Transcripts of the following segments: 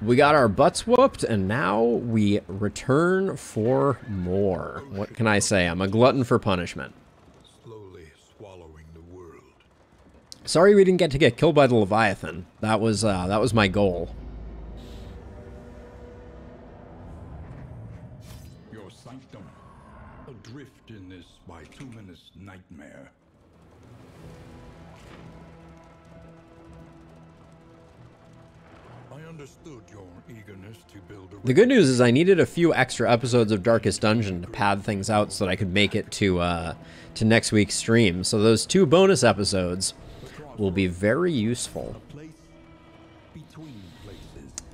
We got our butts whooped, and now we return for more. What can I say? I'm a glutton for punishment. Slowly swallowing the world. Sorry we didn't get to get killed by the Leviathan. That was my goal. Your sanctum, adrift in this bituminous nightmare. I understood your eagerness to build a... The good news is I needed a few extra episodes of Darkest Dungeon to pad things out so that I could make it to next week's stream. So those 2 bonus episodes will be very useful.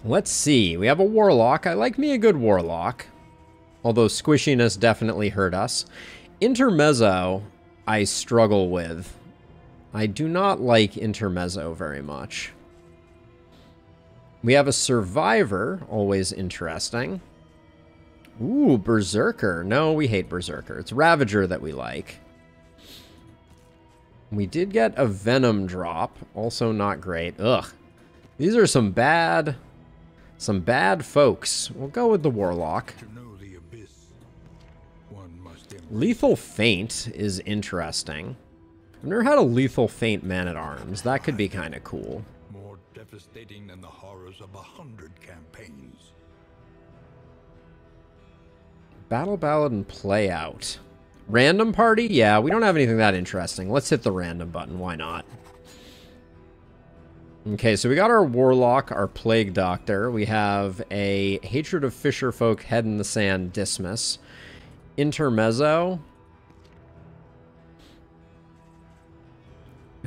Let's see. We have a Warlock. I like me a good Warlock. Although squishiness definitely hurt us. Intermezzo, I struggle with. I do not like Intermezzo very much. We have a Survivor, always interesting. Ooh, Berserker. No, we hate Berserker. It's Ravager that we like. We did get a Venom drop, also not great. Ugh. These are some bad folks. We'll go with the Warlock. To know the abyss, one must Lethal Feint is interesting. I've never had a Lethal Feint Man-at-Arms. That could be kind of cool. more devastating than the horrors of 100 campaigns. Battle Ballad and Play Out. Random party? Yeah, we don't have anything that interesting. Let's hit the random button. Why not? Okay, so we got our Warlock, our Plague Doctor. We have a Hatred of Fisherfolk, Head in the Sand, Dismas. Intermezzo.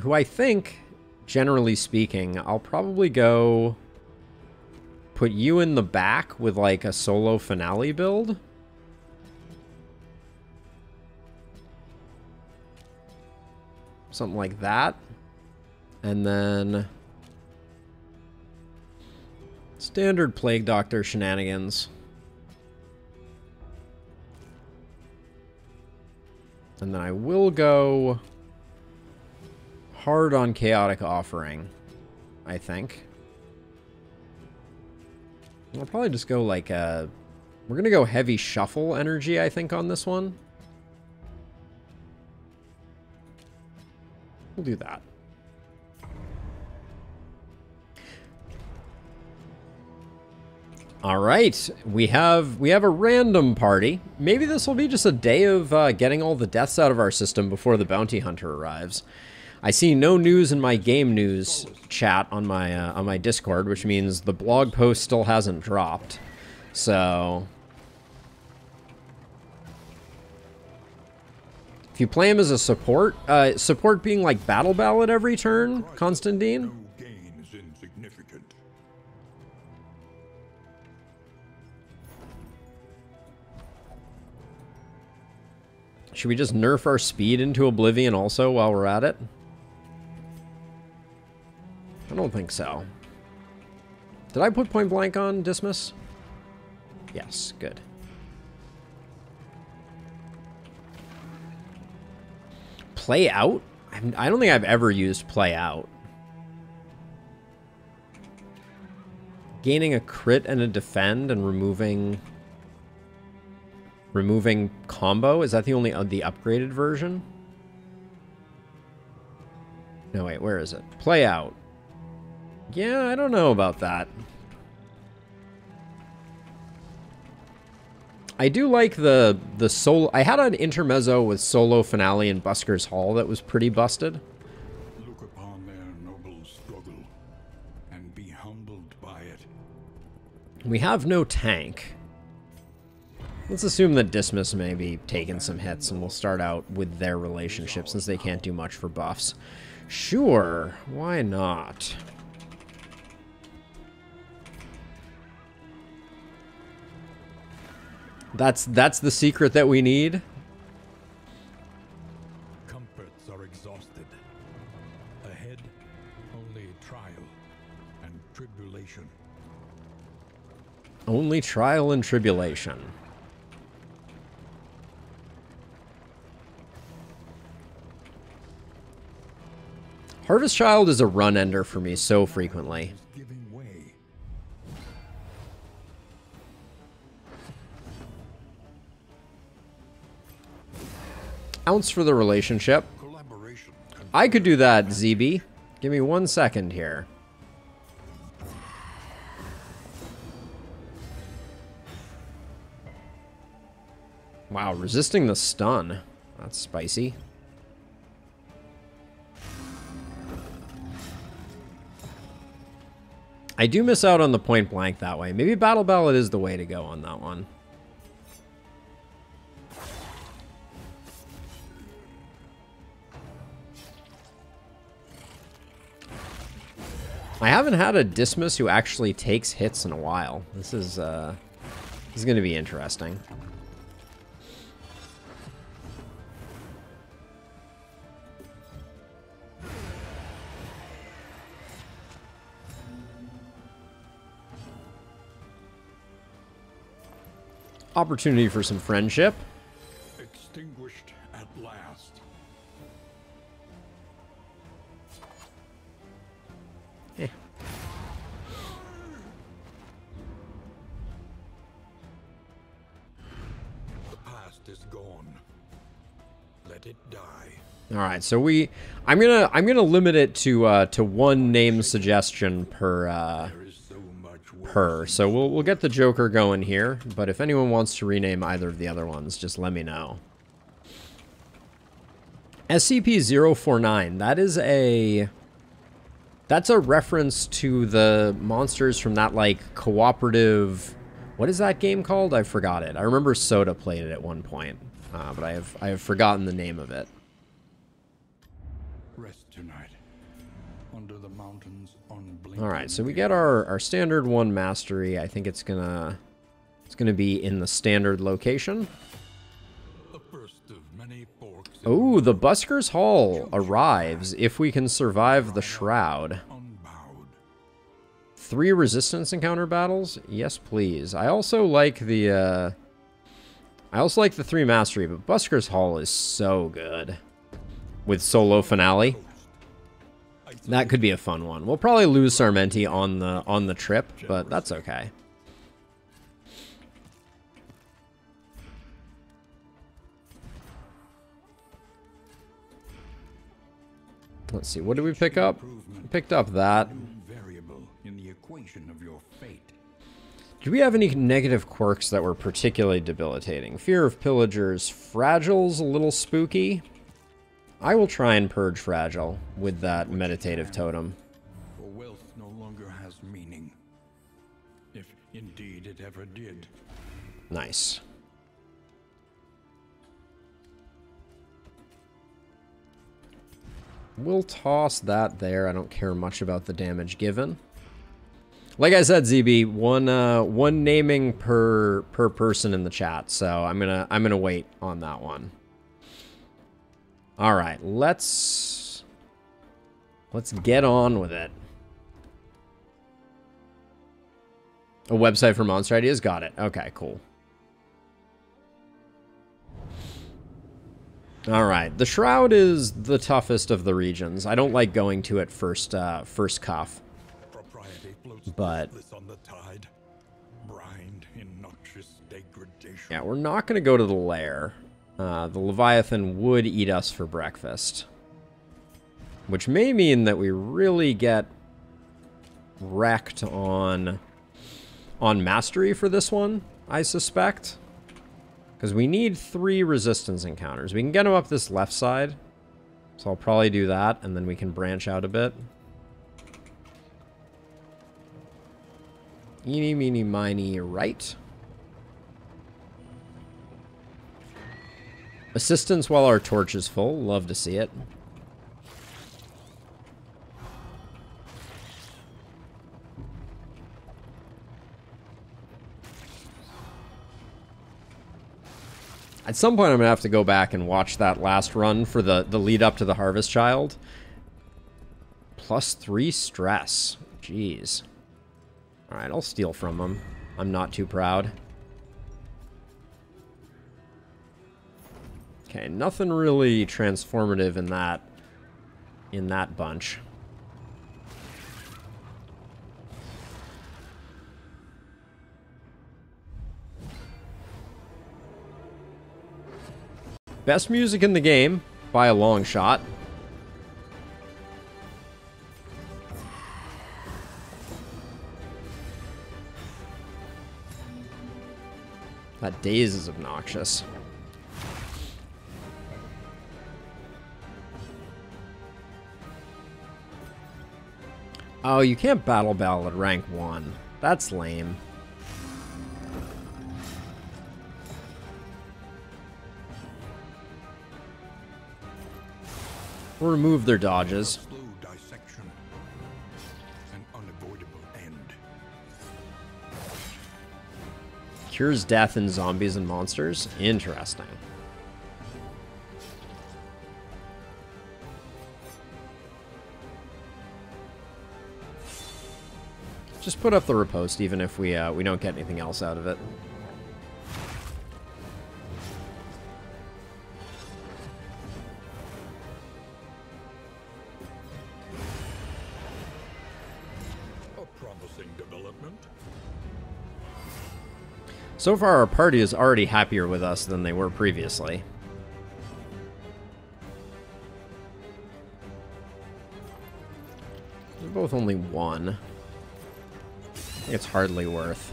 Who I think, generally speaking, I'll probably go put you in the back with like a solo finale build. Something like that. And then standard Plague Doctor shenanigans. And then I will go hard on Chaotic Offering, I think. I'll probably just go like a... We're going to go heavy shuffle energy, I think, on this one. We'll do that. All right, we have a random party. Maybe this will be just a day of getting all the deaths out of our system before the bounty hunter arrives. I see no news in my game news chat on my Discord, which means the blog post still hasn't dropped. So if you play him as a support, support being like Battle Ballad every turn, Constantine. No gain is insignificant. Should we just nerf our speed into oblivion also while we're at it? I don't think so. Did I put point blank on Dismas? Yes, good. Play out? I don't think I've ever used play out. Gaining a crit and a defend and removing combo? Is that the only the upgraded version? No, wait, where is it? Play out. Yeah, I don't know about that. I do like the solo... I had an intermezzo with solo finale in Busker's Hall that was pretty busted. Look upon their noble struggle and be humbled by it. We have no tank. Let's assume that Dismas may be taking some hits, and we'll start out with their relationship since they can't do much for buffs. Sure, why not? That's the secret that we need. Comforts are exhausted. Ahead, only trial and tribulation. Only trial and tribulation. Harvest Child is a run ender for me so frequently. Giving way. Ounce for the relationship. Collaboration. I could do that, ZB. Give me 1 second here. Wow, resisting the stun. That's spicy. I do miss out on the point blank that way. Maybe Battle Ballad is the way to go on that one. I haven't had a Dismas who actually takes hits in a while. This is going to be interesting. Opportunity for some friendship. Extinguished at last. Eh. The past is gone. Let it die. All right, so I'm gonna limit it to one name suggestion per There is so much per. So we'll get the Joker going here, but if anyone wants to rename either of the other ones, just let me know. SCP-049, that's a reference to the monsters from that, like, cooperative... What is that game called? I forgot it. I remember Soda played it at one point, but I have forgotten the name of it. Rest tonight. Under the mountains on Blink. All right, so we get our standard 1 mastery. I think it's gonna be in the standard location. The first of many forks. Oh, the Busker's Hall arrives if we can survive the Shroud. Unbowed. 3 resistance encounter battles? Yes, please. I also like the 3 mastery, but Busker's Hall is so good. With solo finale. That could be a fun one. We'll probably lose Sarmenti on the trip, but that's okay. Let's see, what did we pick up? We picked up that. Variable in the equation of your fate. Do we have any negative quirks that were particularly debilitating? Fear of Pillagers. Fragile's a little spooky. I will try and purge Fragile with that meditative totem. For wealth no longer has meaning. If indeed it ever did. Nice. We'll toss that there. I don't care much about the damage given. Like I said, ZB, one naming per person in the chat, so I'm gonna wait on that one. All right, let's get on with it. A website for monster ideas, got it. Okay, cool. All right, the Shroud is the toughest of the regions. I don't like going to it first cuff. Propriety floats But on the tide. Brined in noxious degradation. yeah, we're not going to go to the lair. The Leviathan would eat us for breakfast. Which may mean that we really get wrecked on mastery for this one, I suspect. Because we need 3 resistance encounters. We can get them up this left side. So I'll probably do that, and then we can branch out a bit. Eeny, meeny, miny, right. Assistance while our torch is full. Love to see it. At some point, I'm going to have to go back and watch that last run for the lead up to the Harvest Child. +3 stress. Jeez. Alright, I'll steal from him. I'm not too proud. Okay, nothing really transformative in that bunch. Best music in the game, by a long shot. That daze is obnoxious. Oh, you can't battle ballad rank 1. That's lame. We'll remove their dodges. Slow dissection. An unavoidable end. Cures death in zombies and monsters? Interesting. Just put up the riposte, even if we don't get anything else out of it. A promising development. So far, our party is already happier with us than they were previously. They're both only 1. I think it's hardly worth.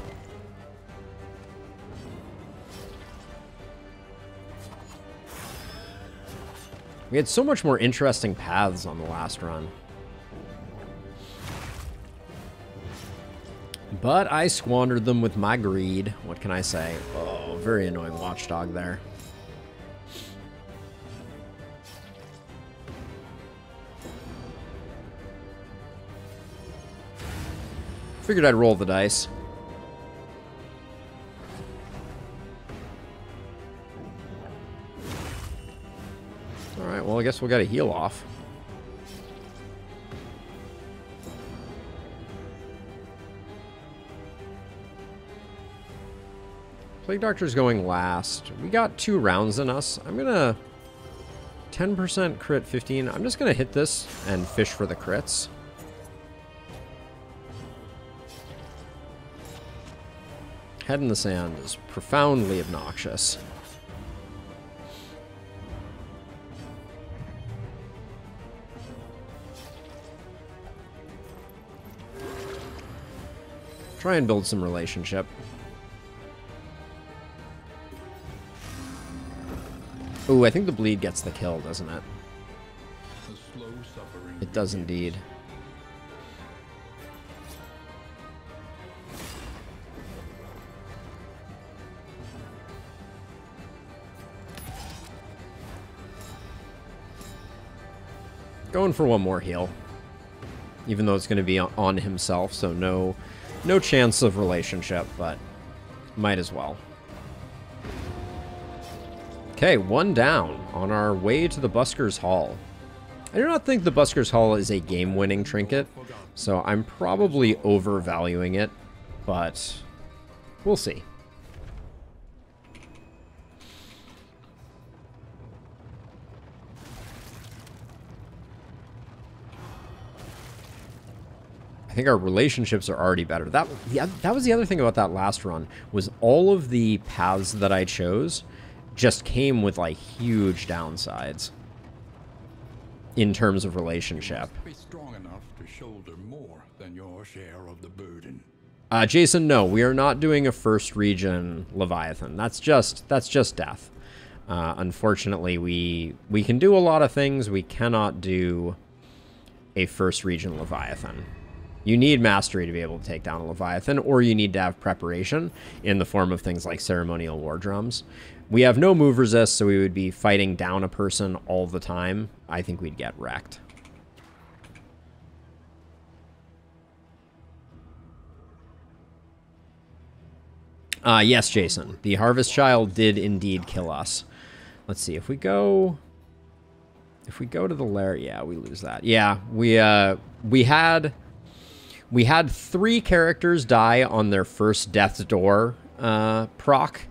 We had so much more interesting paths on the last run. But I squandered them with my greed. What can I say? Oh, very annoying watchdog there. Figured I'd roll the dice. Alright, well I guess we'll get a heal off. Plague Doctor's going last. We got 2 rounds in us. I'm gonna... 10% crit, 15. I'm just gonna hit this and fish for the crits. Head in the sand is profoundly obnoxious. Try and build some relationship. Ooh, I think the bleed gets the kill, doesn't it? The slow suffering. It does indeed. Going for one more heal. Even though it's going to be on himself, so no chance of relationship, but might as well. Okay, 1 down on our way to the Busker's Hall. I do not think the Busker's Hall is a game-winning trinket, so I'm probably overvaluing it, but we'll see. I think our relationships are already better. That was the other thing about that last run, was all of the paths that I chose just came with, like, huge downsides in terms of relationship. Be strong enough to shoulder more than your share of the burden. Jason, no, we are not doing a first region Leviathan. That's just death. Unfortunately, we can do a lot of things. We cannot do a first region Leviathan. You need mastery to be able to take down a Leviathan, or you need to have preparation in the form of things like ceremonial war drums. We have no move resist, so we would be fighting down a person all the time. I think we'd get wrecked. Yes, Jason. The Harvest Child did indeed kill us. Let's see, if we go to the lair, yeah, we lose that. Yeah, we had 3 characters die on their first Death's Door proc.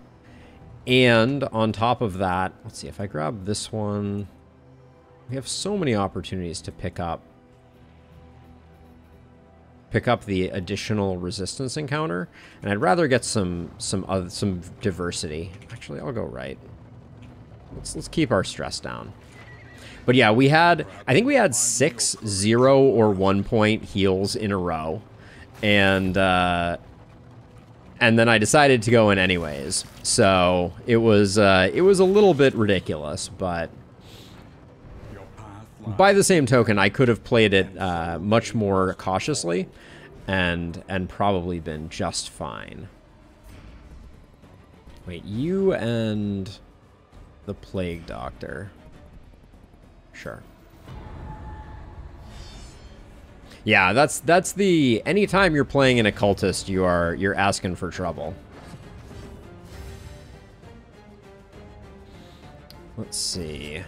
And on top of that, let's see, if I grab this one, we have so many opportunities to pick up the additional resistance encounter, and I'd rather get some diversity. Actually, I'll go right. Let's keep our stress down. But yeah, I think we had 6 0 or 1 point heals in a row. And then I decided to go in anyways. So it was a little bit ridiculous, but by the same token, I could have played it much more cautiously and probably been just fine. Wait, you and the Plague Doctor. Sure. Yeah, that's the anytime you're playing an occultist, you're asking for trouble. Let's see.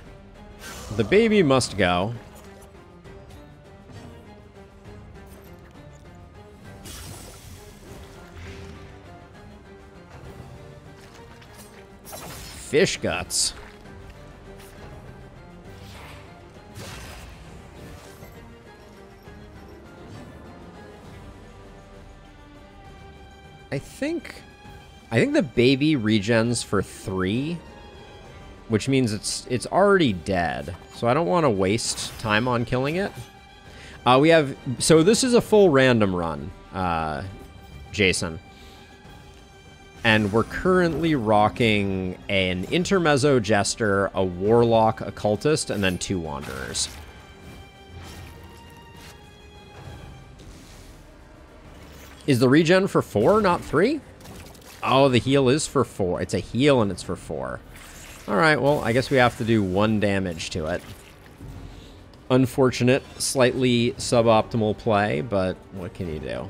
The baby must go. Fish guts. I think the baby regens for 3, which means it's already dead. So I don't want to waste time on killing it. So this is a full random run, Jason. And we're currently rocking an Intermezzo Jester, a Warlock Occultist, and then 2 Wanderers. Is the regen for 4, not 3? Oh, the heal is for 4. It's a heal and it's for 4. Alright, well, I guess we have to do 1 damage to it. Unfortunate, slightly suboptimal play, but what can you do?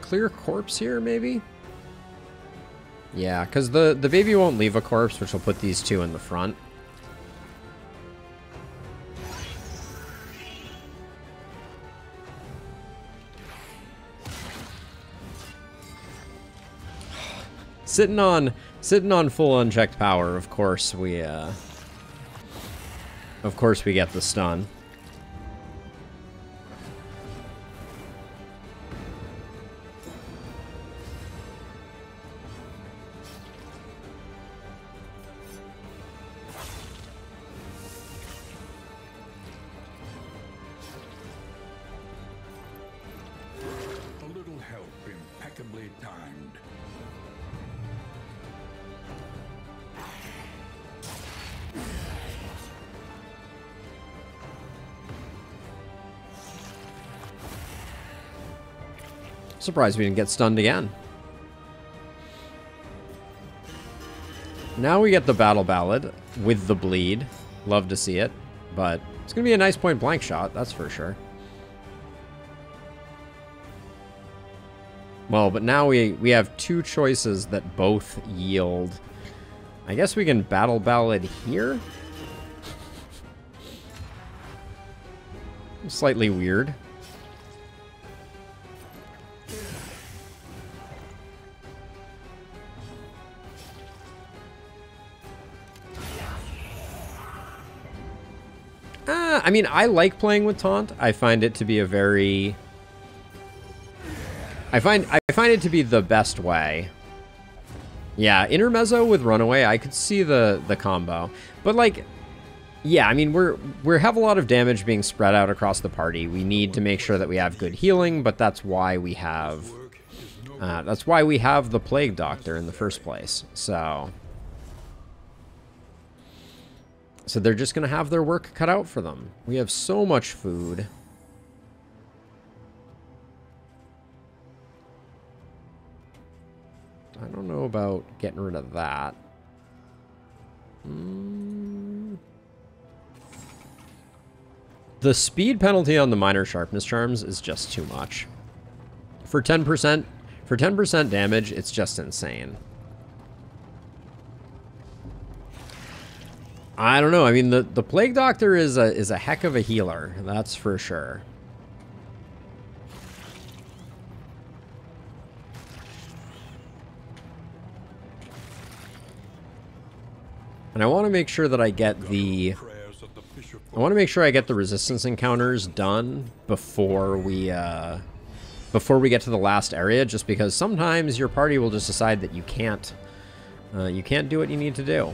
Clear corpse here, maybe? Yeah, because the baby won't leave a corpse, which will put these 2 in the front. Sitting on full unchecked power, of course we get the stun. Surprised we didn't get stunned again. Now we get the Battle Ballad with the bleed. Love to see it, but it's going to be a nice point blank shot, that's for sure. Well, but now we have 2 choices that both yield. I guess we can Battle Ballad here. Slightly weird. I mean, I like playing with Taunt. I find it to be a very... I find it to be the best way. Yeah, Intermezzo with Runaway, I could see the combo. But, like, yeah, I mean, we have a lot of damage being spread out across the party. We need to make sure that we have good healing, but that's why we have... the Plague Doctor in the first place. So they're just going to have their work cut out for them. We have so much food. I don't know about getting rid of that. The speed penalty on the Minor Sharpness Charms is just too much. For 10% damage, it's just insane. I don't know. I mean, the Plague Doctor is a heck of a healer. That's for sure. And I want to make sure that I get the... I want to make sure I get the resistance encounters done before we get to the last area, just because sometimes your party will just decide that you can't do what you need to do.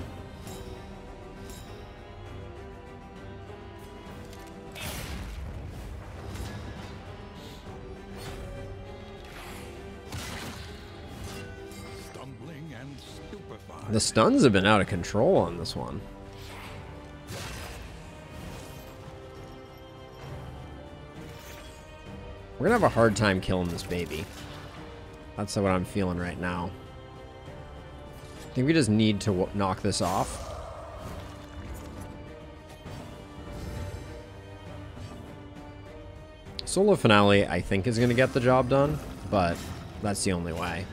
The stuns have been out of control on this one. We're gonna have a hard time killing this baby. That's what I'm feeling right now. I think we just need to knock this off. Solo Finale, I think, is gonna get the job done, but that's the only way.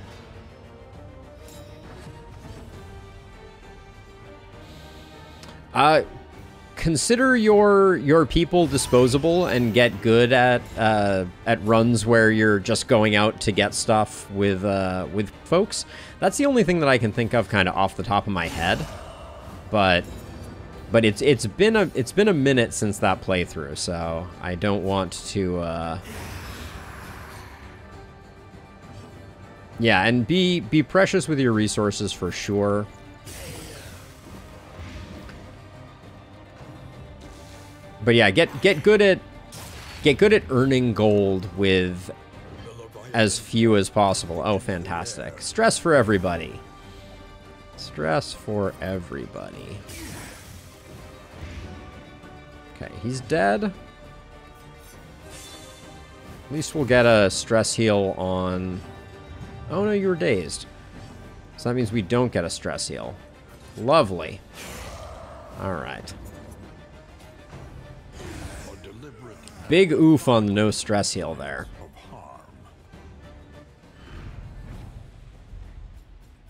Consider your people disposable and get good at runs where you're just going out to get stuff with folks. That's the only thing that I can think of kind of off the top of my head. But it's been a minute since that playthrough, so I don't want to yeah, and be precious with your resources for sure. But yeah, get good at earning gold with as few as possible. Oh, fantastic. Stress for everybody. Stress for everybody. Okay, he's dead. At least we'll get a stress heal on... Oh no, you were dazed. So that means we don't get a stress heal. Lovely. Alright. Big oof on the no stress heal there.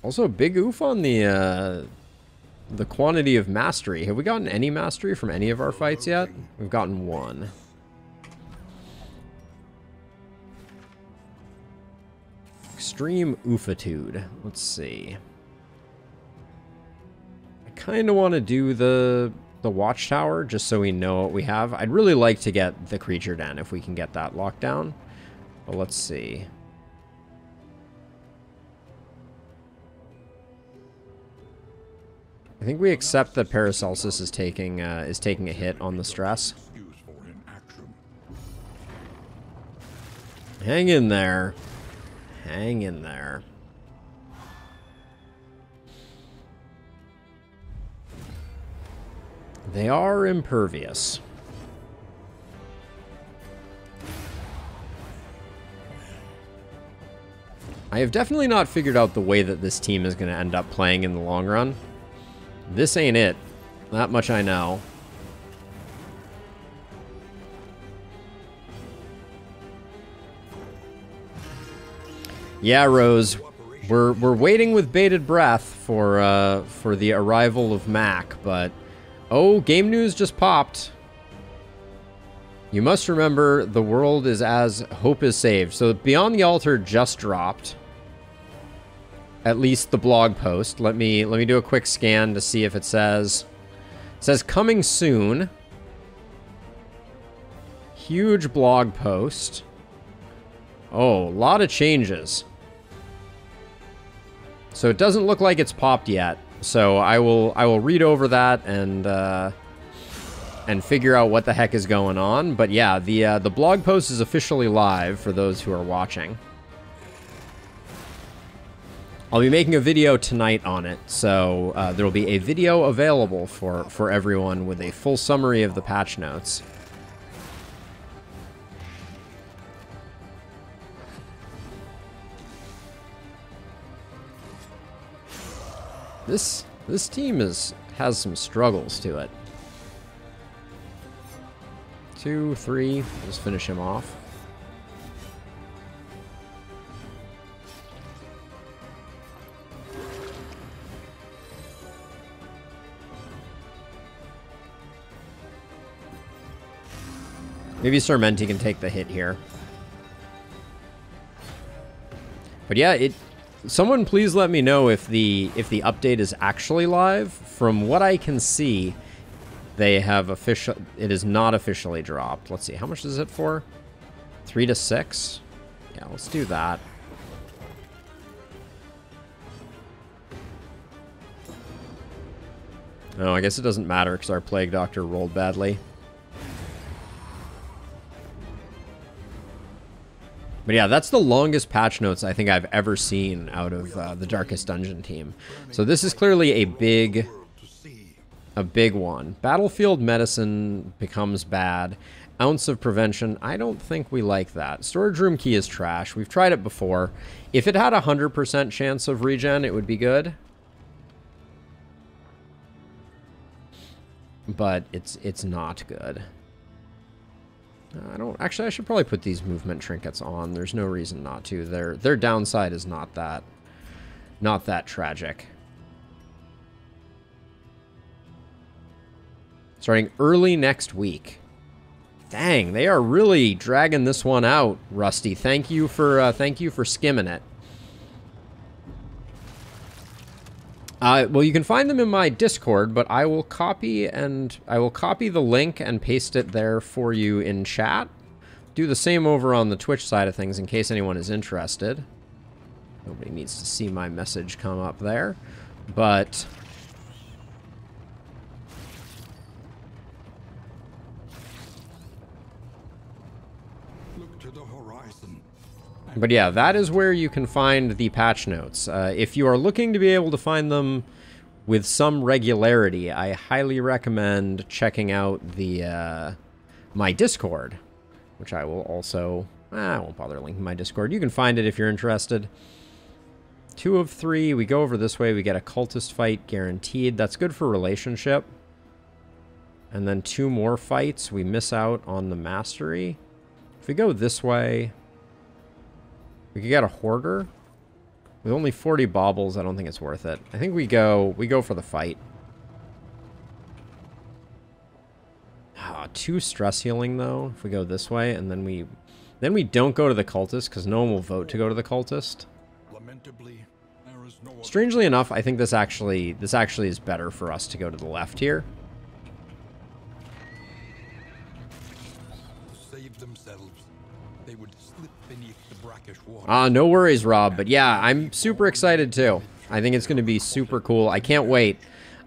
Also, big oof on the quantity of mastery. Have we gotten any mastery from any of our fights yet? We've gotten one. Extreme oofitude. Let's see. I kind of want to do the watchtower, just so we know what we have. I'd really like to get the creature den if we can get that locked down. But let's see. I think we accept that Paracelsus is taking a hit on the stress. Hang in there. Hang in there. They are impervious. I have definitely not figured out the way that this team is going to end up playing in the long run. This ain't it. That much I know. Yeah, Rose. We're waiting with bated breath for the arrival of Mac, but oh, game news just popped. You must remember the world is as hope is saved. So Beyond the Altar just dropped. At least the blog post. Let me do a quick scan to see if it says coming soon. Huge blog post. Oh, a lot of changes. So it doesn't look like it's popped yet. So I will read over that and figure out what the heck is going on. But yeah, the blog post is officially live for those who are watching. I'll be making a video tonight on it, so there will be a video available for everyone with a full summary of the patch notes. This team has some struggles to it. 2, 3, let's finish him off. Maybe Sarmenti can take the hit here. But yeah, someone please let me know if the update is actually live. From what I can see, they have it is not officially dropped. Let's see, how much is it for? 3 to 6? Yeah, let's do that. No, I guess it doesn't matter because our Plague Doctor rolled badly. But yeah, that's the longest patch notes I think I've ever seen out of the Darkest Dungeon team. So this is clearly a big one. Battlefield Medicine becomes bad. Ounce of Prevention, I don't think we like that. Storage Room Key is trash. We've tried it before. If it had a 100% chance of regen, it would be good. But it's not good. Actually, I should probably put these movement trinkets on. There's no reason not to. Their downside is not that tragic. Starting early next week. Dang, they are really dragging this one out, Rusty. Thank you for skimming it. Well, you can find them in my Discord, but I will copy the link and paste it there for you in chat. Do the same over on the Twitch side of things in case anyone is interested. Nobody needs to see my message come up there, but Look to the horizon. But yeah, that is where you can find the patch notes. If you are looking to be able to find them with some regularity, I highly recommend checking out the my Discord, which I will also... I won't bother linking my Discord. You can find it if you're interested. 2 of 3. We go over this way. We get a cultist fight guaranteed. That's good for relationship. And then 2 more fights. We miss out on the mastery. If we go this way... We could get a Hoarder. With only 40 baubles, I don't think it's worth it. I think we go for the fight. 2 stress healing, though, if we go this way, and then we don't go to the cultist, because no one will vote to go to the cultist. Strangely enough, I think this actually is better for us to go to the left here. Save themselves. They would slip beneath the brackish water. No worries, Rob. But yeah, I'm super excited too. I think it's going to be super cool. I can't wait.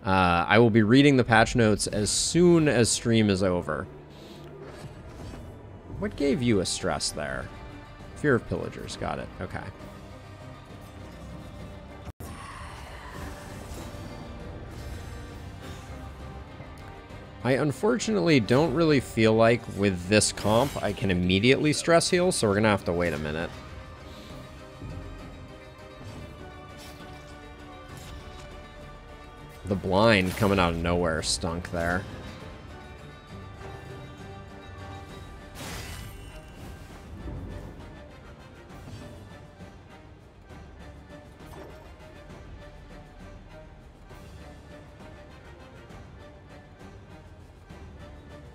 I will be reading the patch notes as soon as stream is over. What gave you a stress there? Fear of pillagers. Got it. Okay. I unfortunately don't really feel like with this comp I can immediately stress heal, so we're going to have to wait a minute. The blind coming out of nowhere stunk there.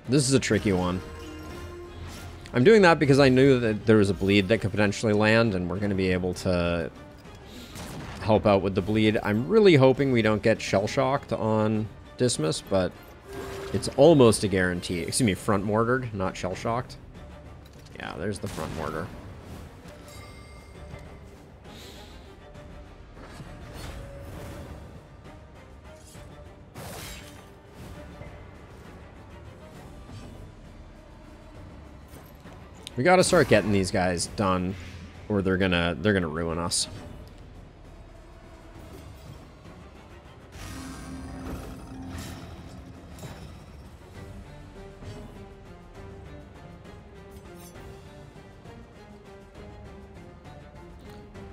This is a tricky one. I'm doing that because I knew that there was a bleed that could potentially land, and we're going to be able to help out with the bleed. I'm really hoping we don't get shell-shocked on Dismas, but it's almost a guarantee. Excuse me, front-mortared, not shell-shocked. Yeah, there's the front mortar. We gotta start getting these guys done, or they're gonna ruin us.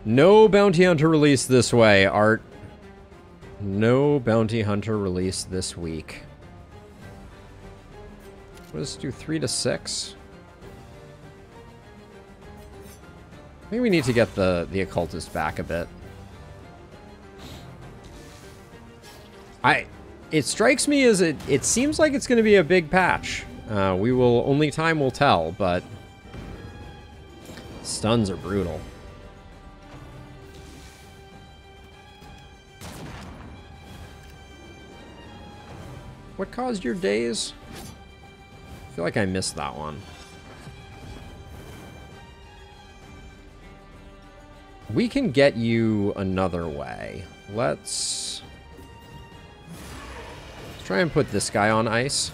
No bounty hunter release this way, Art. No bounty hunter release this week. Let's do 3 to 6. I think we need to get the occultist back a bit. It strikes me as it seems like it's going to be a big patch. We will, only time will tell, but stuns are brutal. What caused your daze? I feel like I missed that one. We can get you another way. Let's try and put this guy on ice.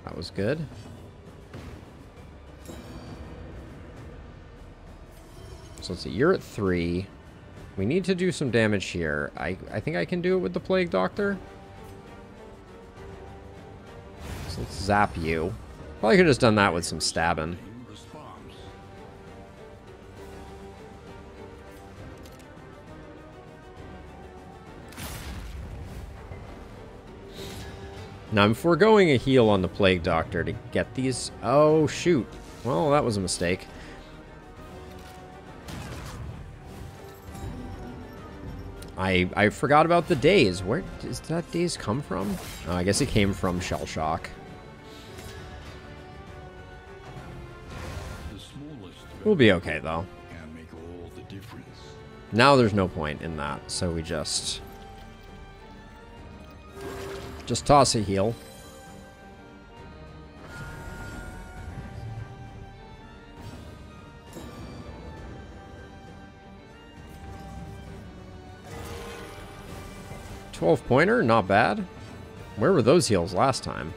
That was good. So let's see, you're at 3. We need to do some damage here. I think I can do it with the Plague Doctor. So let's zap you. Probably could have just done that with some stabbing. Now I'm foregoing a heal on the Plague Doctor to get these. Oh, shoot. Well, that was a mistake. I forgot about the daze. Where does that daze come from? Oh, I guess it came from Shell Shock. We'll be okay, though. Can make all the difference. Now there's no point in that, so we just toss a heal. $12-pointer, not bad. Where were those heals last time?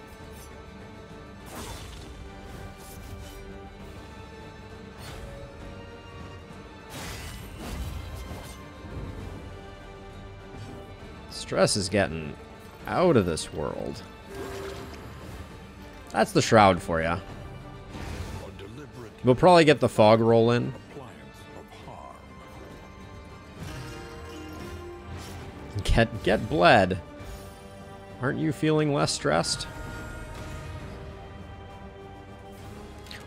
Stress is getting out of this world. That's the Shroud for you. We'll probably get the Fog roll in. Get bled. Aren't you feeling less stressed?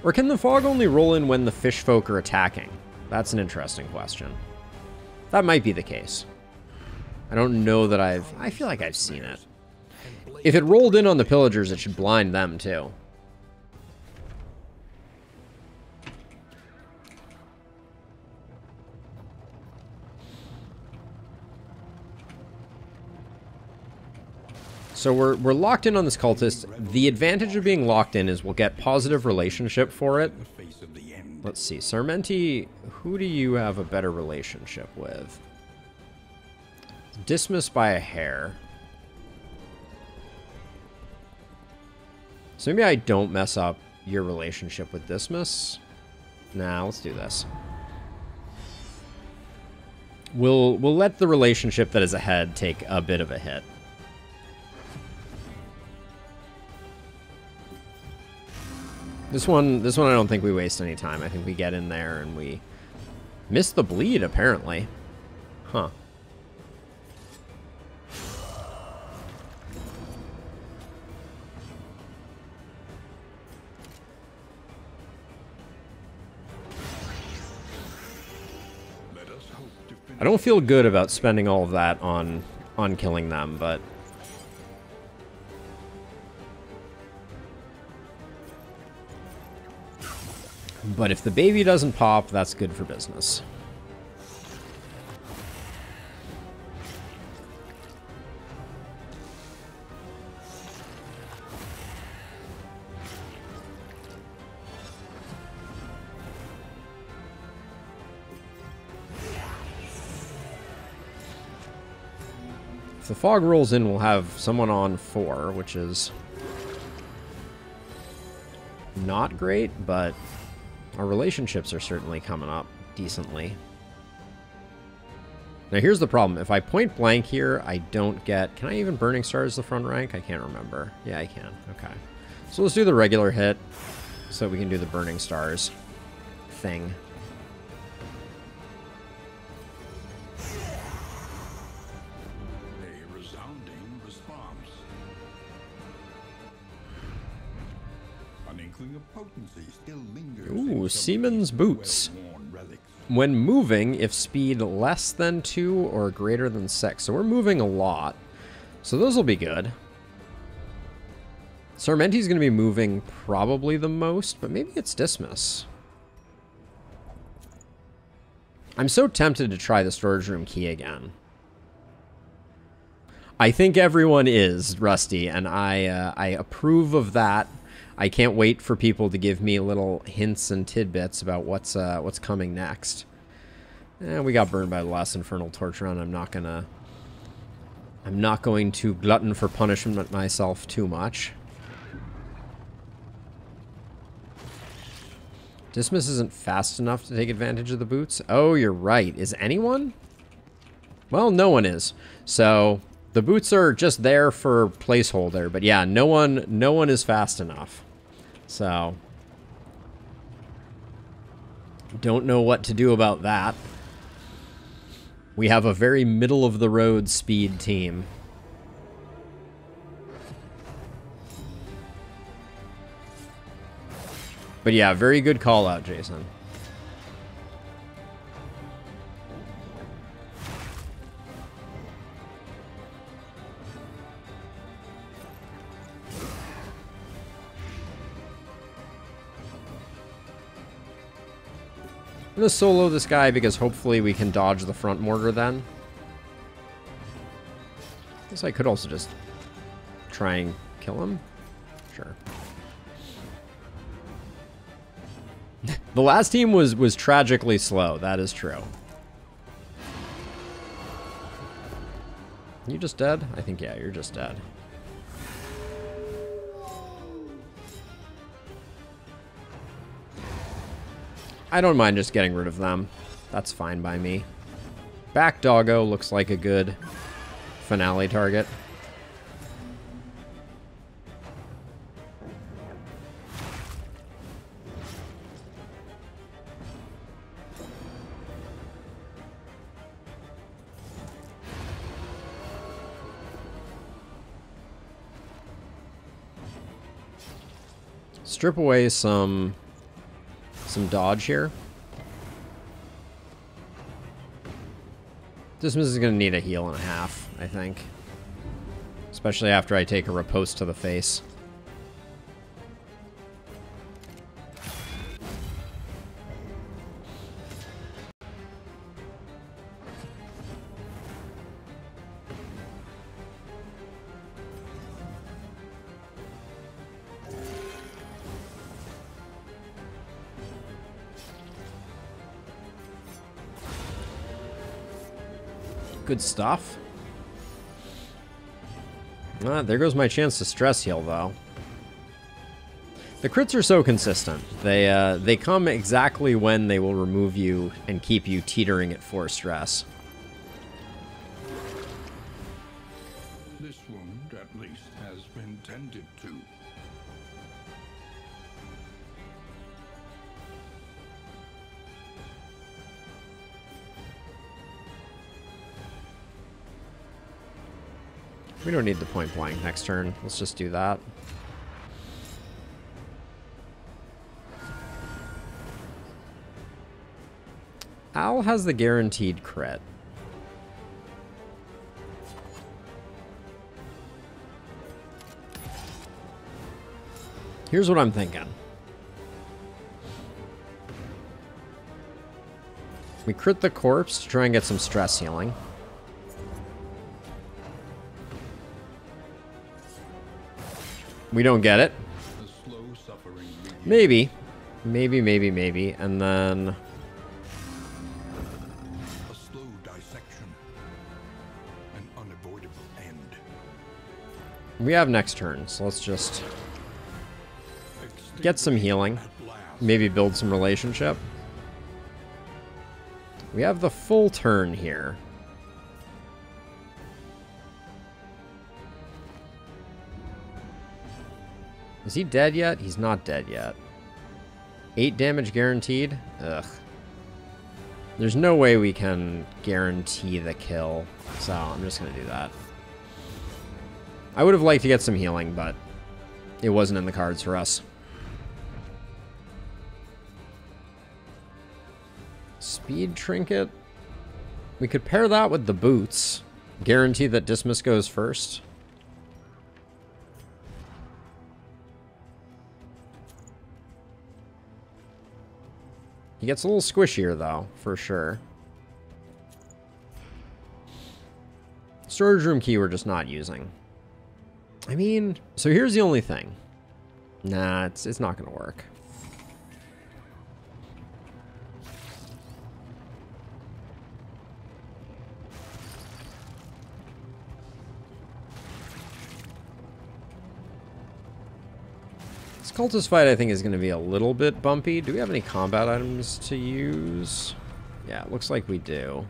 Or can the Fog only roll in when the fish folk are attacking? That's an interesting question. That might be the case. I don't know that I feel like I've seen it. If it rolled in on the pillagers, it should blind them too. So we're locked in on this cultist. The advantage of being locked in is we'll get positive relationship for it. Let's see, Sarmenti, who do you have a better relationship with? Dismiss by a hair. So maybe I don't mess up your relationship with Dismiss. Nah, let's do this. We'll let the relationship that is ahead take a bit of a hit. This one I don't think we waste any time. I think we get in there and we miss the bleed, apparently. Huh. I don't feel good about spending all of that on killing them, but if the baby doesn't pop, that's good for business. If the Fog rolls in, we'll have someone on 4, which is not great, but our relationships are certainly coming up decently. Now here's the problem. If I point blank here, I don't get... Can I even Burning Stars the front rank? I can't remember. Yeah, I can. Okay. So let's do the regular hit so we can do the Burning Stars thing. A resounding response. An inkling of potency still lingers. Ooh, Seaman's Boots. When moving, if speed less than 2 or greater than 6. So we're moving a lot. So those will be good. Sarmenti's going to be moving probably the most, but maybe it's Dismas. I'm so tempted to try the storage room key again. I think everyone is, Rusty, and I approve of that. I can't wait for people to give me little hints and tidbits about what's coming next. We got burned by the last Infernal Torch run. I'm not going to glutton for punishment myself too much. Dismas isn't fast enough to take advantage of the boots. Oh, you're right. Is anyone? Well, no one is. So the boots are just there for placeholder. But yeah, no one is fast enough. So don't know what to do about that. We have a very middle of the road speed team. But yeah, very good call out, Jason. I'm going to solo this guy because hopefully we can dodge the front mortar then. I guess I could also just try and kill him. Sure. The last team was tragically slow. That is true. You just dead? I think, yeah, you're just dead. I don't mind just getting rid of them. That's fine by me. Back Doggo looks like a good finale target. Strip away some dodge here. Dismas is going to need a heal and a half, I think. Especially after I take a riposte to the face. Good stuff. There goes my chance to stress heal, though. The crits are so consistent. They come exactly when they will remove you and keep you teetering at 4 stress. This wound, at least, has been tended to. We don't need the point blank next turn. Let's just do that. Al has the guaranteed crit. Here's what I'm thinking. We crit the corpse to try and get some stress healing. We don't get it. Maybe. Maybe. And then... a slow dissection. An unavoidable end. We have next turn, so let's just get some healing. Maybe build some relationship. We have the full turn here. Is he dead yet? He's not dead yet. 8 damage guaranteed? Ugh. There's no way we can guarantee the kill, so I'm just going to do that. I would have liked to get some healing, but it wasn't in the cards for us. Speed trinket? We could pair that with the boots. Guarantee that Dismas goes first. He gets a little squishier, though, for sure. Storage room key we're just not using. I mean, so here's the only thing. Nah, it's not going to work. This cultist fight, I think, is going to be a little bit bumpy. Do we have any combat items to use? Yeah, it looks like we do.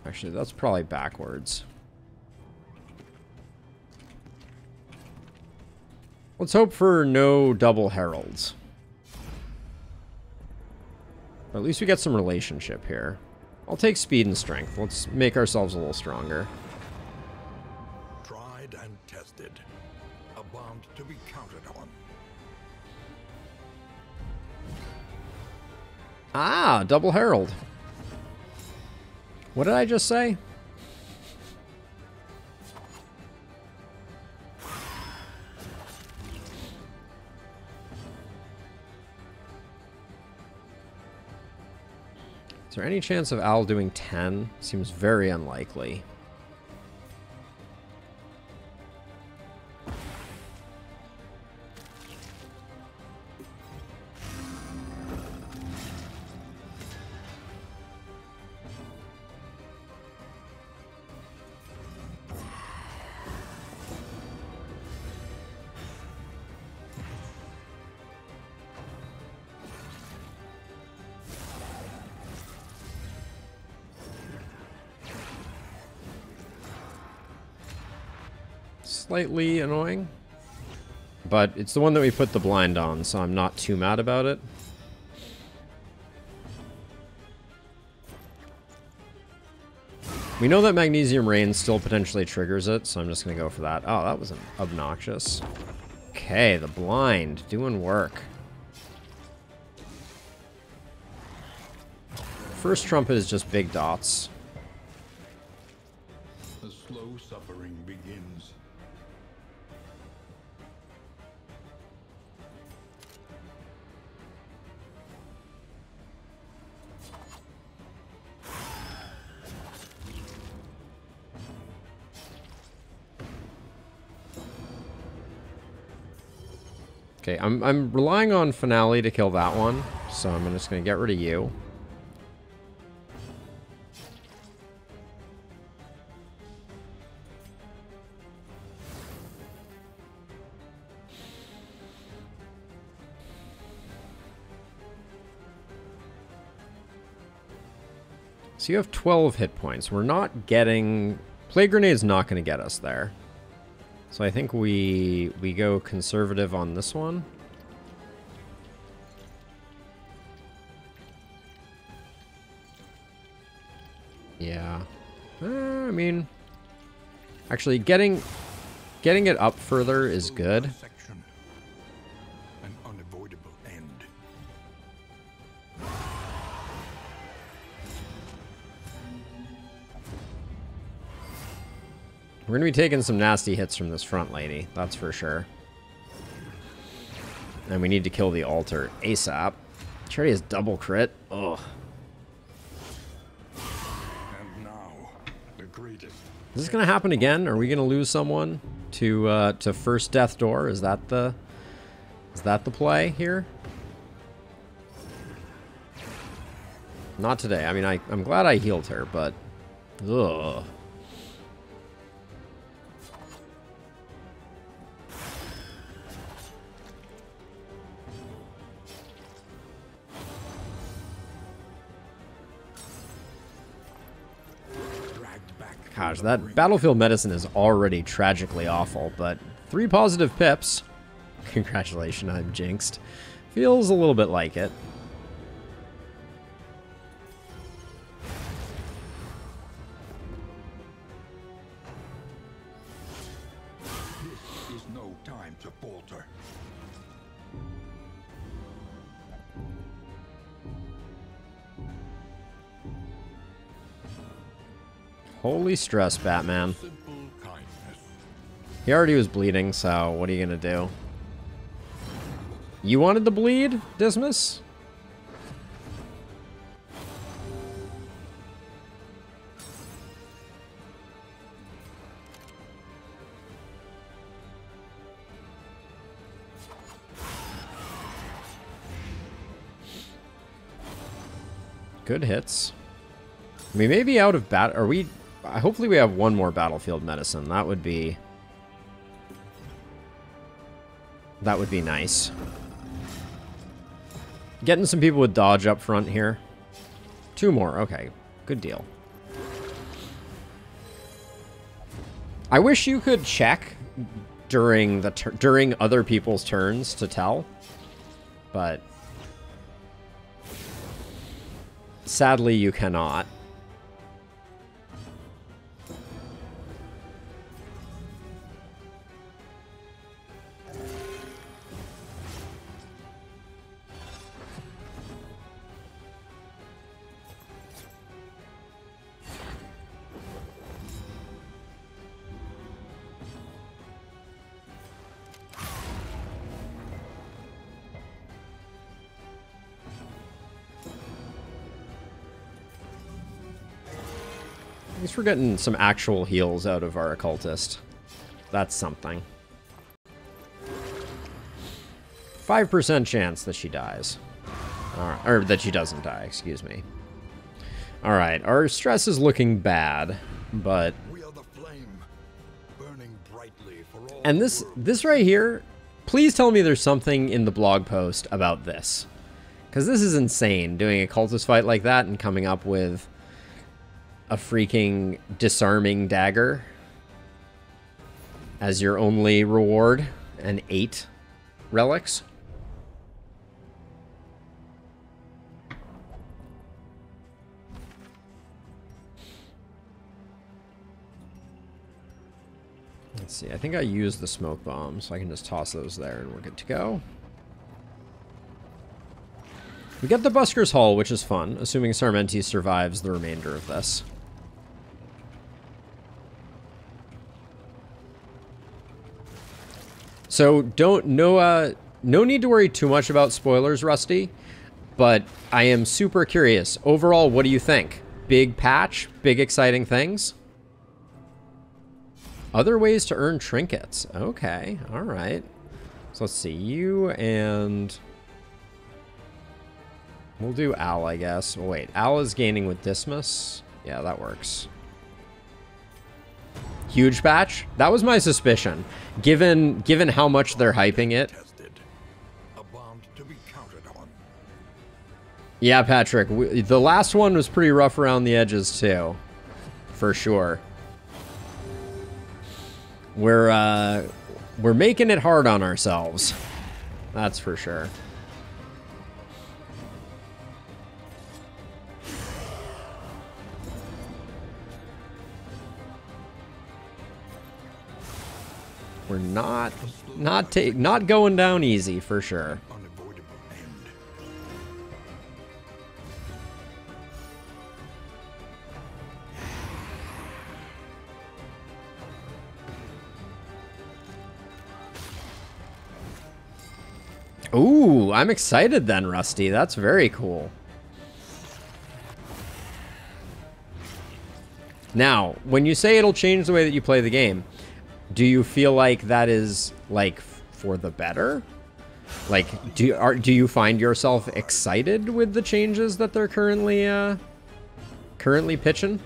Actually, that's probably backwards. Let's hope for no double heralds. But at least we get some relationship here. I'll take speed and strength. Let's make ourselves a little stronger. Tried and tested. A bond to be counted on. Ah, double herald. What did I just say? Is there any chance of Al doing 10? Seems very unlikely. Slightly annoying, but it's the one that we put the blind on, so I'm not too mad about it. We know that Magnesium Rain still potentially triggers it, so I'm just going to go for that. Oh, that was obnoxious. Okay, the blind doing work. First trumpet is just big dots. The slow suffering begins. Okay, I'm relying on Finale to kill that one, so I'm just going to get rid of you. So you have 12 hit points. We're not getting... Plague Grenade's not going to get us there. So I think we go conservative on this one. Yeah. I mean... Actually, getting it up further is good. An unavoidable end. We're going to be taking some nasty hits from this front lady, that's for sure. And we need to kill the altar ASAP. She already has double crit. Ugh. And now, the greatest. Is this going to happen again? Are we going to lose someone to first death door? Is that the play here? Not today. I mean, I'm glad I healed her, but ugh. Gosh, that battlefield medicine is already tragically awful, but 3 positive pips. Congratulations, I'm jinxed. Feels a little bit like it. This is no time to falter. Holy stress, Batman. Simple kindness. He already was bleeding, so what are you going to do? You wanted to bleed, Dismas? Good hits. We may be out of bat. Are we? Hopefully, we have one more battlefield medicine. That would be nice. Getting some people with dodge up front here. 2 more. Okay, good deal. I wish you could check during other people's turns to tell, but sadly, you cannot. At least we're getting some actual heals out of our occultist. That's something. 5% chance that she dies. Alright, or that she doesn't die, excuse me. Alright, our stress is looking bad, but... We are the flame, burning brightly for all. And this right here, please tell me there's something in the blog post about this. Because this is insane, doing a cultist fight like that and coming up with a freaking disarming dagger as your only reward, and 8 relics. Let's see, I think I used the smoke bomb, so I can just toss those there and we're good to go. We get the Busker's Hall, which is fun, assuming Sarmenti survives the remainder of this. So no need to worry too much about spoilers, Rusty, but I am super curious. Overall, what do you think? Big patch, big exciting things? Other ways to earn trinkets. Okay, all right. So let's see, you and... We'll do Al, I guess. Oh, wait, Al is gaining with Dismas. Yeah, that works. Huge patch? That was my suspicion. Given how much they're hyping it. A bond to be counted on. Yeah, Patrick. The last one was pretty rough around the edges, too. For sure. We're making it hard on ourselves. That's for sure. We're not going down easy for sure. Unavoidable end. Ooh, I'm excited then, Rusty. That's very cool. Now, when you say it'll change the way that you play the game, do you feel like that is, like, for the better? Like, do you find yourself excited with the changes that they're currently pitching?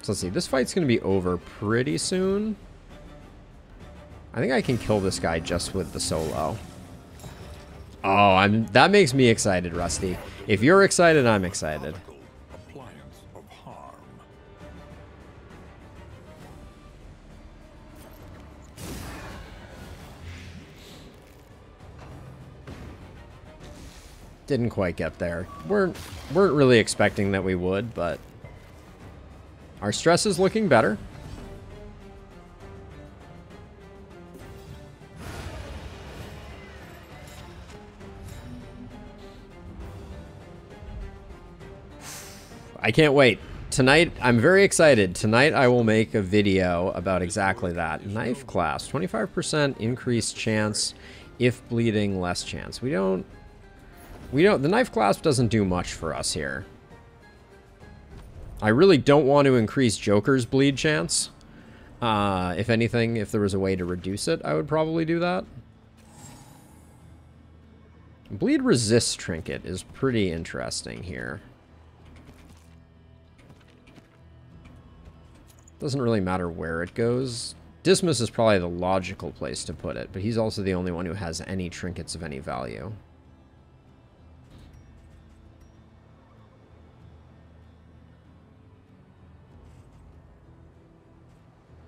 So let's see, this fight's gonna be over pretty soon. I think I can kill this guy just with the solo. Oh, that makes me excited, Rusty. If you're excited, I'm excited. Appliance of harm. Didn't quite get there. Weren't really expecting that we would, but our stress is looking better. I can't wait tonight, I'm very excited. Tonight I will make a video about exactly that. Knife clasp, 25% increased chance if bleeding, less chance. We don't, the knife clasp doesn't do much for us here. I really don't want to increase Joker's bleed chance. If anything, if there was a way to reduce it, I would probably do that. Bleed resist trinket is pretty interesting here. Doesn't really matter where it goes. Dismas is probably the logical place to put it, but he's also the only one who has any trinkets of any value.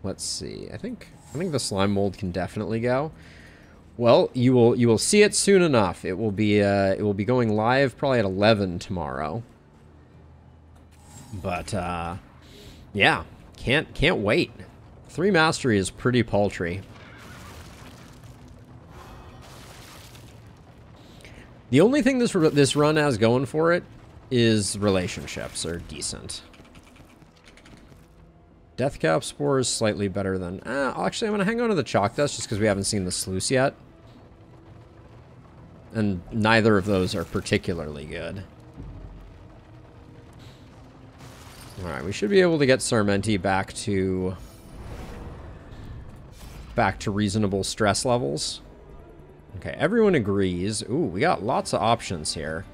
Let's see. I think the slime mold can definitely go. Well, you will see it soon enough. It will be going live probably at 11 tomorrow. But yeah, can't wait. 3 mastery is pretty paltry. The only thing this run has going for it is relationships are decent. Deathcap Spore is slightly better than... actually, I'm going to hang on to the Chalk Dust just because we haven't seen the Sluice yet. And neither of those are particularly good. Alright, we should be able to get Sarmenti back to reasonable stress levels. Okay, everyone agrees. Ooh, we got lots of options here.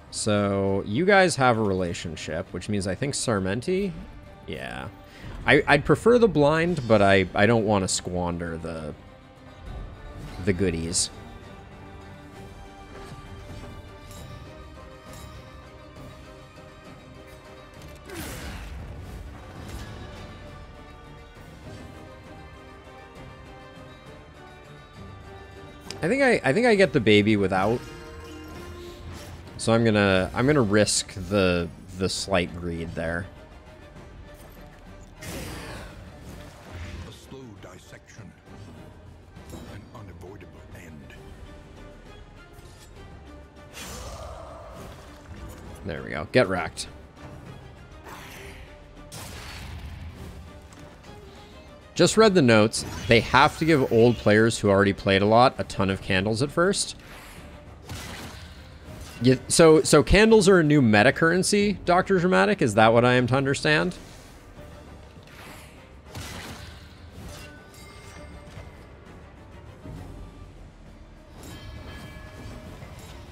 So, you guys have a relationship, which means I think Sarmenti... Yeah. I'd prefer the blind, but I don't want to squander the goodies. I think I get the baby without. So I'm gonna risk the slight greed there. There we go. Get wrecked. Just read the notes. They have to give old players who already played a lot a ton of candles at first. Yeah, so candles are a new meta currency, Dr. Dramatic? Is that what I am to understand?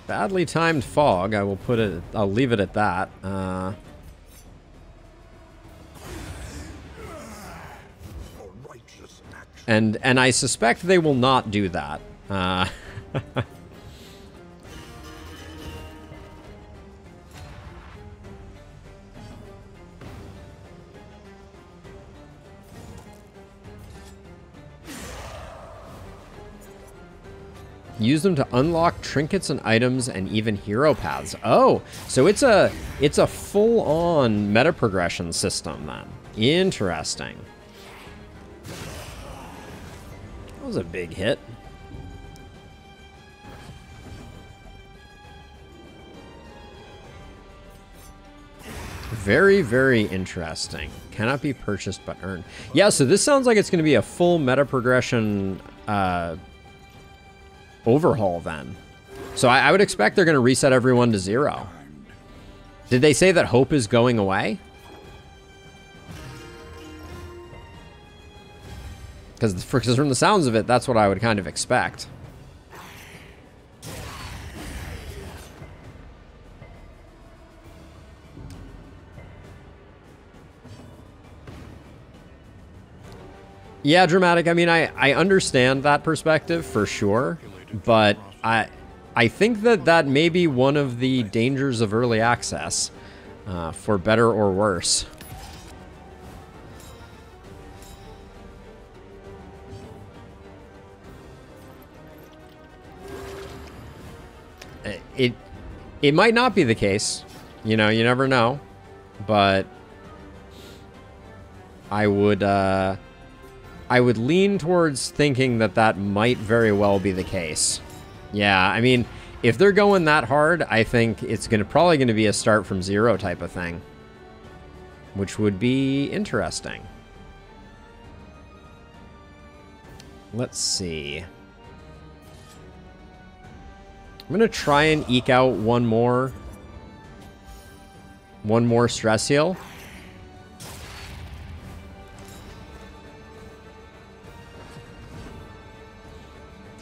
Badly timed fog. I will put it. I'll leave it at that. And I suspect they will not do that. Use them to unlock trinkets and items and even hero paths. Oh, so it's a full-on meta progression system then. Interesting. That was a big hit. Very, very interesting. Cannot be purchased but earned. Yeah, so this sounds like it's going to be a full meta progression overhaul then. So I would expect they're going to reset everyone to 0. Did they say that hope is going away? Because from the sounds of it, that's what I would kind of expect. Yeah, Dramatic. I mean, I understand that perspective for sure, but I think that may be one of the dangers of early access, for better or worse. It might not be the case, you know, you never know, but I would lean towards thinking that might very well be the case. Yeah, I mean, if they're going that hard, I think it's probably gonna be a start from 0 type of thing. which would be interesting. Let's see. I'm going to try and eke out one more stress heal.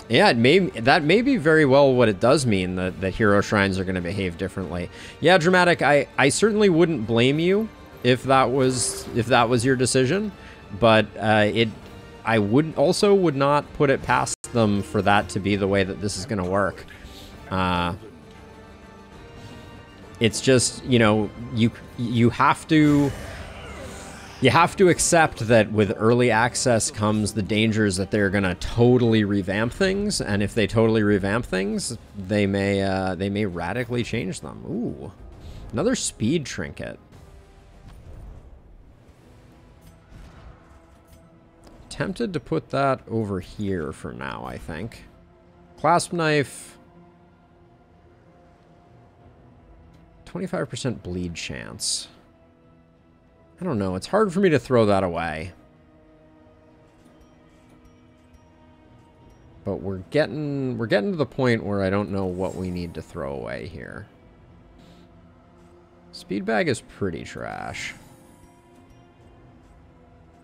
Yeah, that may be very well what it does mean, that hero shrines are going to behave differently. Yeah, Dramatic, I certainly wouldn't blame you if that was your decision, but I would not put it past them for that to be the way that this is going to work. It's just, you know, you have to accept that with early access comes the dangers that they're gonna totally revamp things, and if they totally revamp things, they may radically change them. Ooh, another speed trinket. Tempted to put that over here for now, I think. Clasp knife. 25% bleed chance. I don't know. It's hard for me to throw that away. But we're getting to the point where I don't know what we need to throw away here. Speed bag is pretty trash.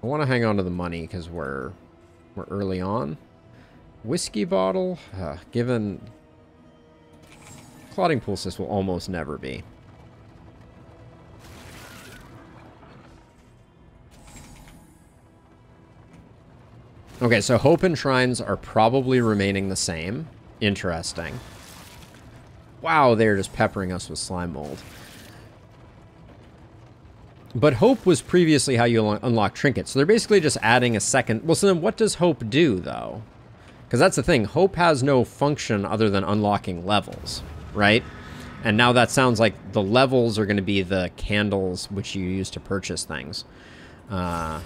I want to hang on to the money because we're early on. Whiskey bottle, given Clotting Pool Cyst will almost never be. Okay, so Hope and Shrines are probably remaining the same. Interesting. Wow, they're just peppering us with slime mold. But Hope was previously how you unlock trinkets. So they're basically just adding a second. Well, so then what does Hope do, though? Because that's the thing. Hope has no function other than unlocking levels, right? And now that sounds like the levels are going to be the candles which you use to purchase things. Huh.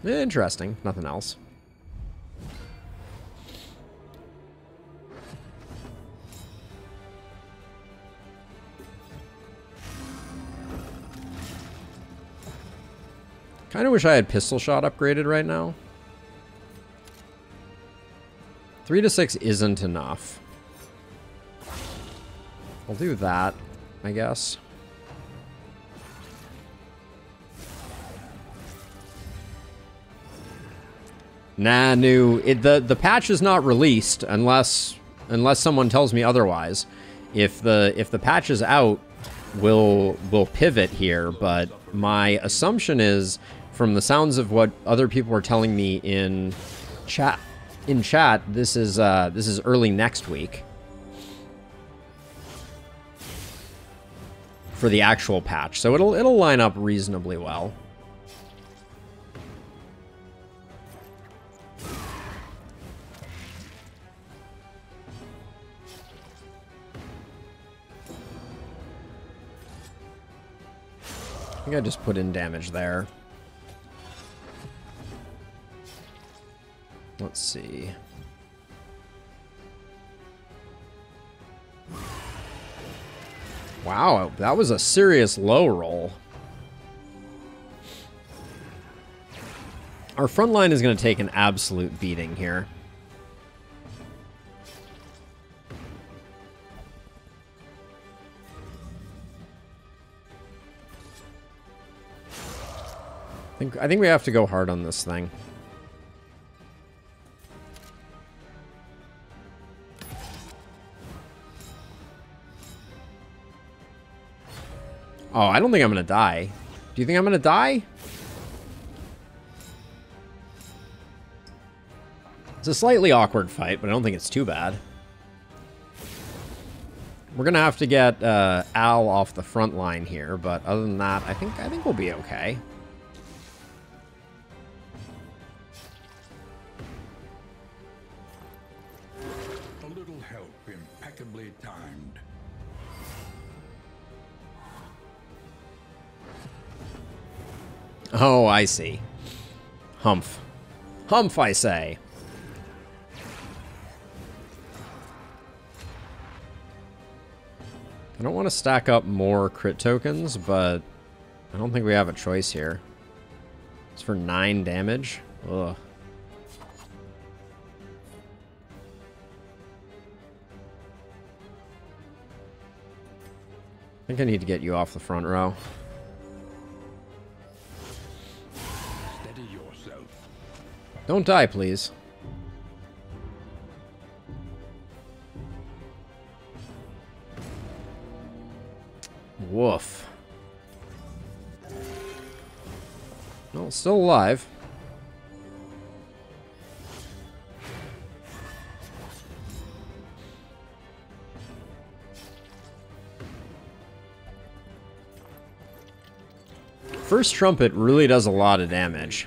Interesting. Nothing else. Kind of wish I had pistol shot upgraded right now. 3 to 6 isn't enough. I'll do that, I guess. Nah, the patch is not released unless someone tells me otherwise. If the patch is out, we'll pivot here, but my assumption is, from the sounds of what other people are telling me in chat, this is early next week for the actual patch. So it'll line up reasonably well. I think I just put in damage there. Let's see. Wow, that was a serious low roll. Our front line is going to take an absolute beating here. I think we have to go hard on this thing. Oh, I don't think I'm going to die. Do you think I'm going to die? It's a slightly awkward fight, but I don't think it's too bad. We're going to have to get Al off the front line here, but other than that, I think we'll be okay. Oh, I see. Humph. Humph, I say. I don't want to stack up more crit tokens, but I don't think we have a choice here. It's for 9 damage. Ugh. I think I need to get you off the front row. Steady yourself. Don't die, please. Woof. No, still alive. First Trumpet really does a lot of damage.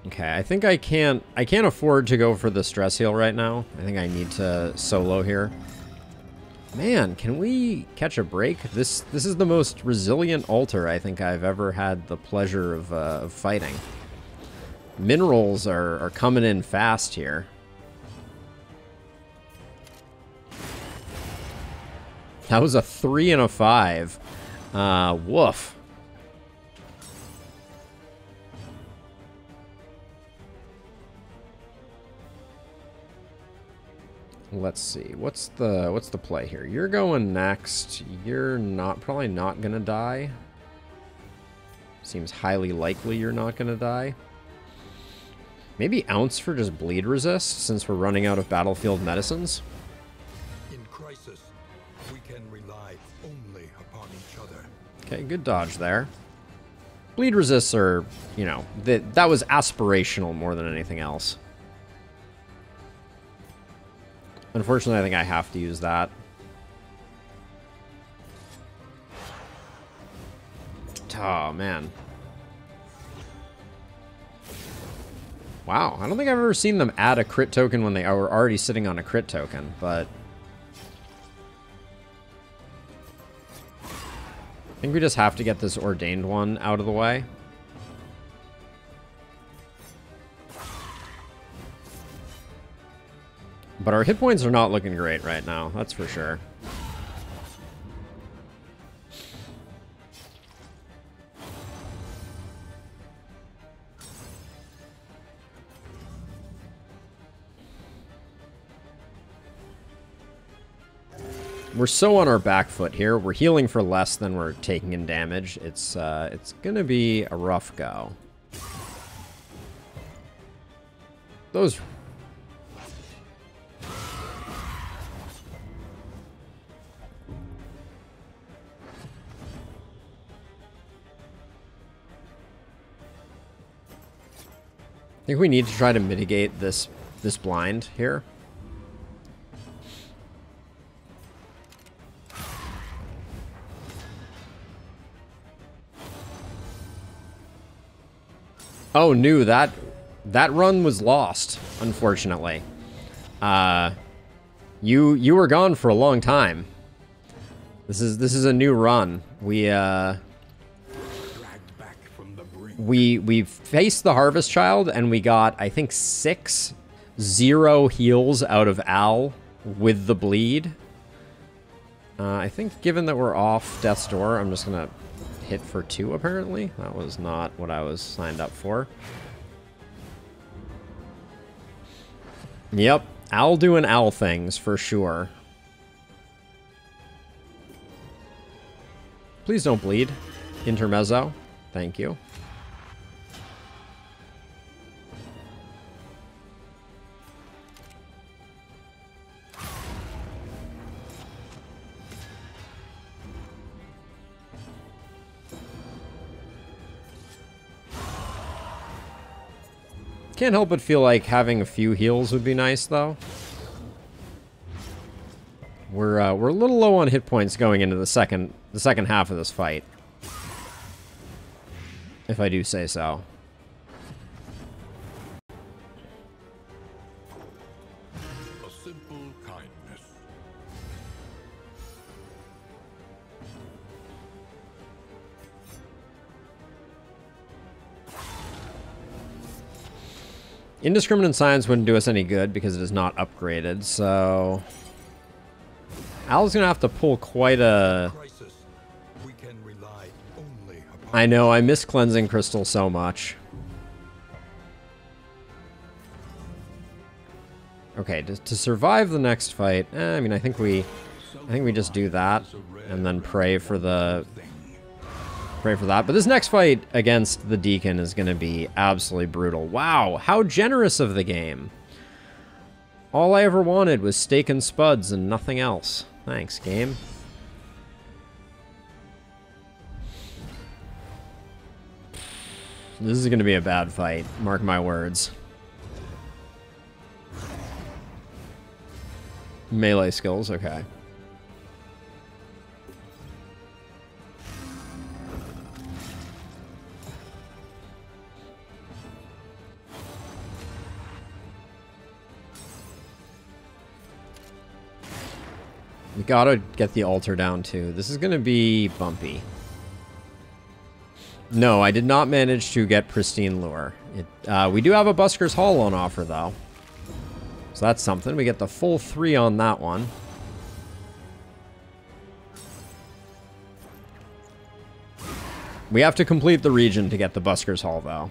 Okay, I think I can't afford to go for the stress heal right now. I think I need to solo here. Man, can we catch a break? This is the most resilient altar I think I've ever had the pleasure of fighting. Minerals are coming in fast here. That was a 3 and a 5. Woof. Let's see. What's the play here? You're going next. You're probably not gonna die. Seems highly likely you're not gonna die. Maybe Ounce for just bleed resist since we're running out of battlefield medicines. In crisis, we can rely only upon each other. Okay, good dodge there. Bleed resists are, you know, that was aspirational more than anything else. Unfortunately, I think I have to use that. Oh, man. Wow, I don't think I've ever seen them add a crit token when they are already sitting on a crit token, but... I think we just have to get this Ordained one out of the way. But our hit points are not looking great right now, that's for sure. We're so on our back foot here. We're healing for less than we're taking in damage. It's gonna be a rough go. Those... I think we need to try to mitigate this blind here. Oh, no, that run was lost, unfortunately. You were gone for a long time. This is a new run. We faced the Harvest Child, and we got, I think, 0 heals out of Al with the bleed. I think given that we're off Death's Door, I'm just going to hit for 2, apparently. That was not what I was signed up for. Yep, Al doing Al things, for sure. Please don't bleed. Intermezzo. Thank you. Can't help but feel like having a few heals would be nice, though. We're a little low on hit points going into the second half of this fight, if I do say so. A simple kindness. Indiscriminate Science wouldn't do us any good because it is not upgraded, so... Al's gonna have to pull quite a... Crisis. We can rely only upon I know, I miss Cleansing Crystal so much. Okay, to survive the next fight, I mean, I think we just do that and then pray for that. But this next fight against the Deacon is going to be absolutely brutal. Wow, how generous of the game. All I ever wanted was steak and spuds and nothing else. Thanks, game. This is going to be a bad fight, mark my words. Melee skills, okay. We gotta get the altar down too. This is gonna be bumpy. No, I did not manage to get Pristine Lure. We do have a Busker's Hall on offer though. So that's something. We get the full 3 on that one. We have to complete the region to get the Busker's Hall, though.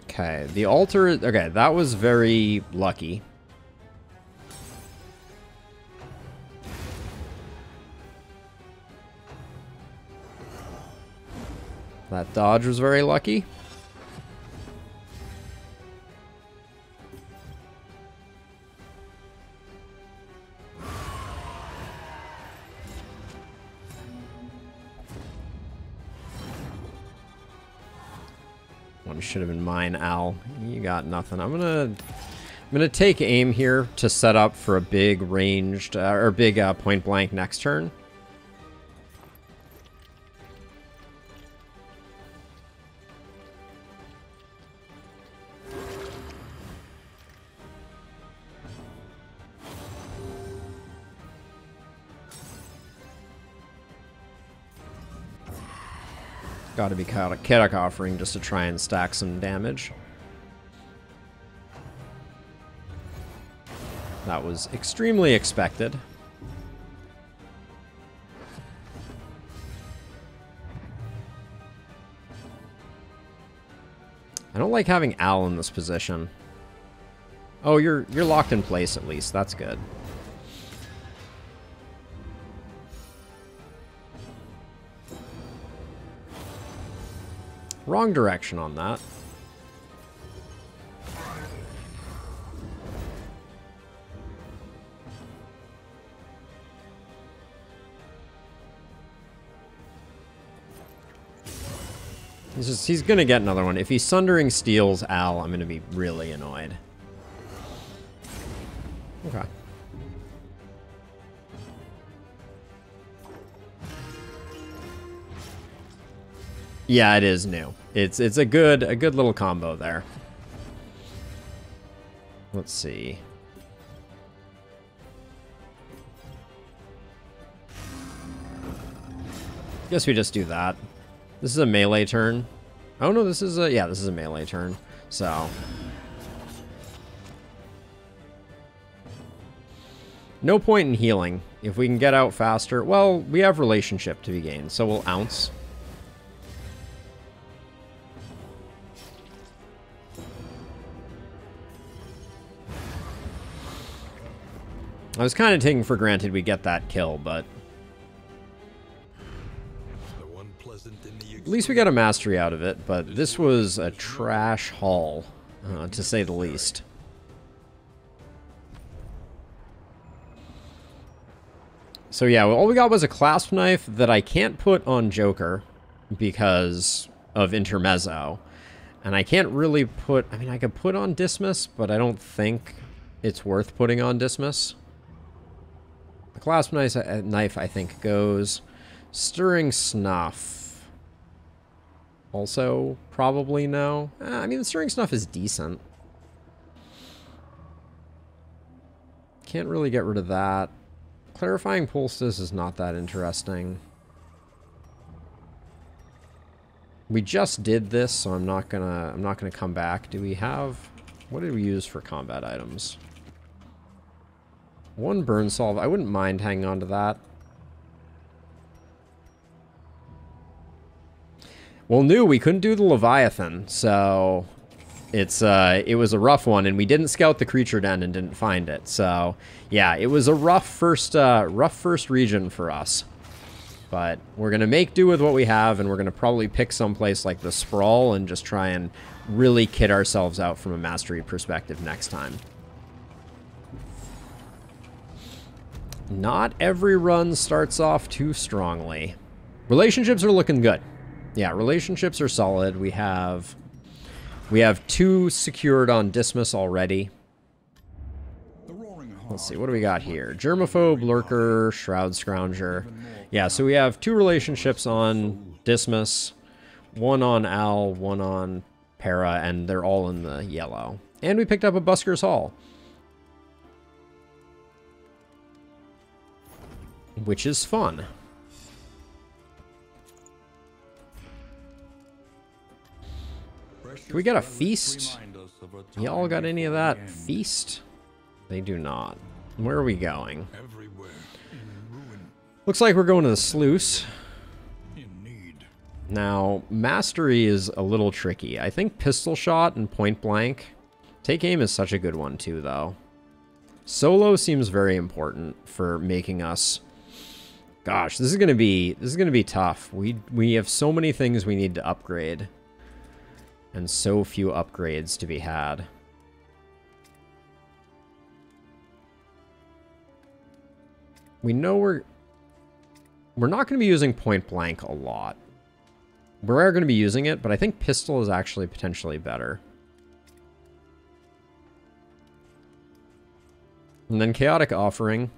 Okay, the altar... Okay, that was very lucky. That dodge was very lucky. One should have been mine, Al. You got nothing. I'm gonna take aim here to set up for a big ranged or big point blank next turn. Gotta be Kadak offering just to try and stack some damage. That was extremely expected. I don't like having Al in this position. Oh, you're locked in place at least. That's good. Wrong direction on that. He's gonna get another one. If he's Sundering Steels Al, I'm gonna be really annoyed. Okay. Yeah, it is new. It's a good little combo there. Let's see. Guess we just do that. This is a melee turn. Oh no, this is a this is a melee turn. So no point in healing. If we can get out faster, well, we have relationship to be gained, so we'll ounce. I was kind of taking for granted we get that kill, but at least we got a mastery out of it, but this was a trash haul, to say the least. So yeah, all we got was a clasp knife that I can't put on Joker because of Intermezzo. And I can't really put... I mean, I could put on Dismas, but I don't think it's worth putting on Dismas. The clasp knife, I think, goes. Stirring Snuff. Also, probably no. I mean, the Stirring Snuff is decent. Can't really get rid of that. Clarifying Poultice is not that interesting. We just did this, so I'm not gonna come back. Do we have... What did we use for combat items? One burn solve. I wouldn't mind hanging on to that. Well, we couldn't do the Leviathan, so it was a rough one, and we didn't scout the creature den and didn't find it. So yeah, it was a rough first region for us. But we're gonna make do with what we have, and we're gonna probably pick someplace like the Sprawl and just try and really kit ourselves out from a mastery perspective next time. Not every run starts off too strongly. Relationships are looking good. Yeah, relationships are solid. We have 2 secured on Dismas already. Let's see, what do we got here? Germaphobe, Lurker, Shroud Scrounger. Yeah, so we have 2 relationships on Dismas, 1 on Al, 1 on Para, and they're all in the yellow. And we picked up a Busker's Hall, which is fun. Can we get a feast? Y'all got any of that? Feast? They do not. Where are we going? Looks like we're going to the Sluice. Now, Mastery is a little tricky. I think Pistol Shot and Point Blank. Take Aim is such a good one too, though. Solo seems very important for making us... Gosh, this is gonna be tough. We have so many things we need to upgrade. And so few upgrades to be had. We know we're not going to be using Point Blank a lot. We are going to be using it, but I think Pistol is actually potentially better. And then Chaotic Offering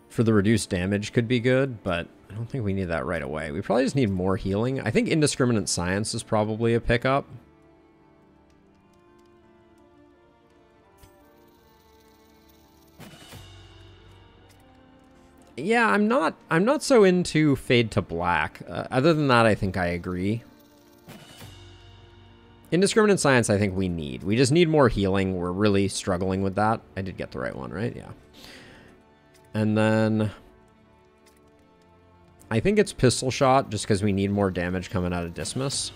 for the reduced damage could be good, but I don't think we need that right away. We probably just need more healing. I think Indiscriminate Science is probably a pickup. Yeah, I'm not so into Fade to Black. Other than that, I think I agree. Indiscriminate Science, I think we need. We just need more healing. We're really struggling with that. I did get the right one, right? Yeah. And then I think it's Pistol Shot, just because we need more damage coming out of Dismas.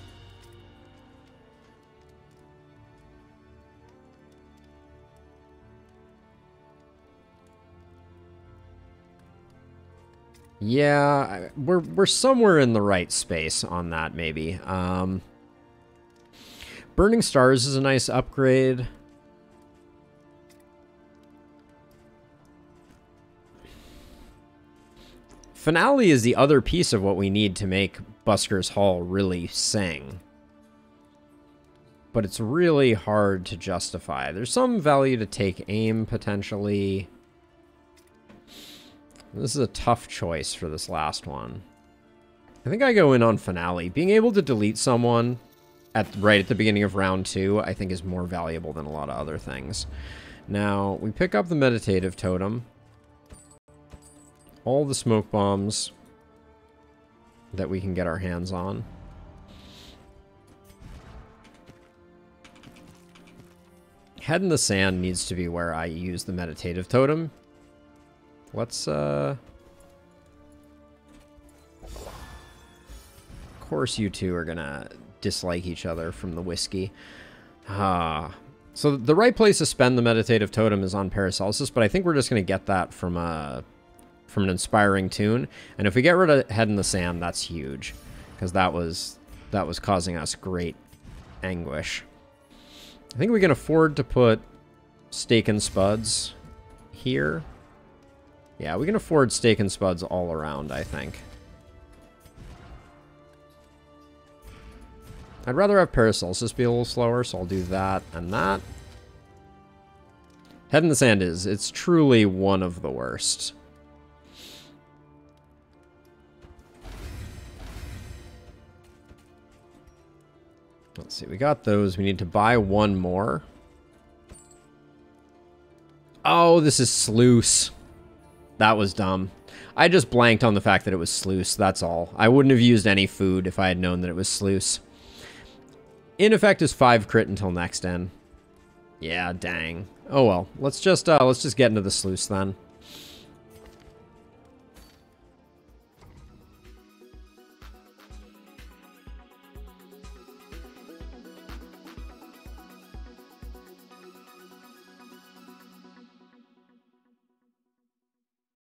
Yeah, we're somewhere in the right space on that, maybe. Burning Stars is a nice upgrade. Finale is the other piece of what we need to make Busker's Hall really sing. But it's really hard to justify. There's some value to Take Aim, potentially. This is a tough choice for this last one. I think I go in on Finale. Being able to delete someone right at the beginning of round 2, I think is more valuable than a lot of other things. Now, we pick up the Meditative Totem. All the smoke bombs that we can get our hands on. Head in the Sand needs to be where I use the Meditative Totem. Let's, of course you two are gonna dislike each other from the whiskey. So the right place to spend the Meditative Totem is on Paracelsus, but I think we're just gonna get that from an Inspiring Tune. And if we get rid of Head in the Sand, that's huge, because that was causing us great anguish. I think we can afford to put Stake and Spuds here. Yeah, we can afford Stake and Spuds all around, I think. I'd rather have Paracelsus be a little slower, so I'll do that and that. Head in the Sand it's truly one of the worst. Let's see, we got those. We need to buy one more. Oh, this is Sluice. That was dumb. I just blanked on the fact that it was Sluice, that's all. I wouldn't have used any food if I had known that it was Sluice. In effect is 5 crit until next end. Yeah, dang. Oh well, let's just get into the Sluice then.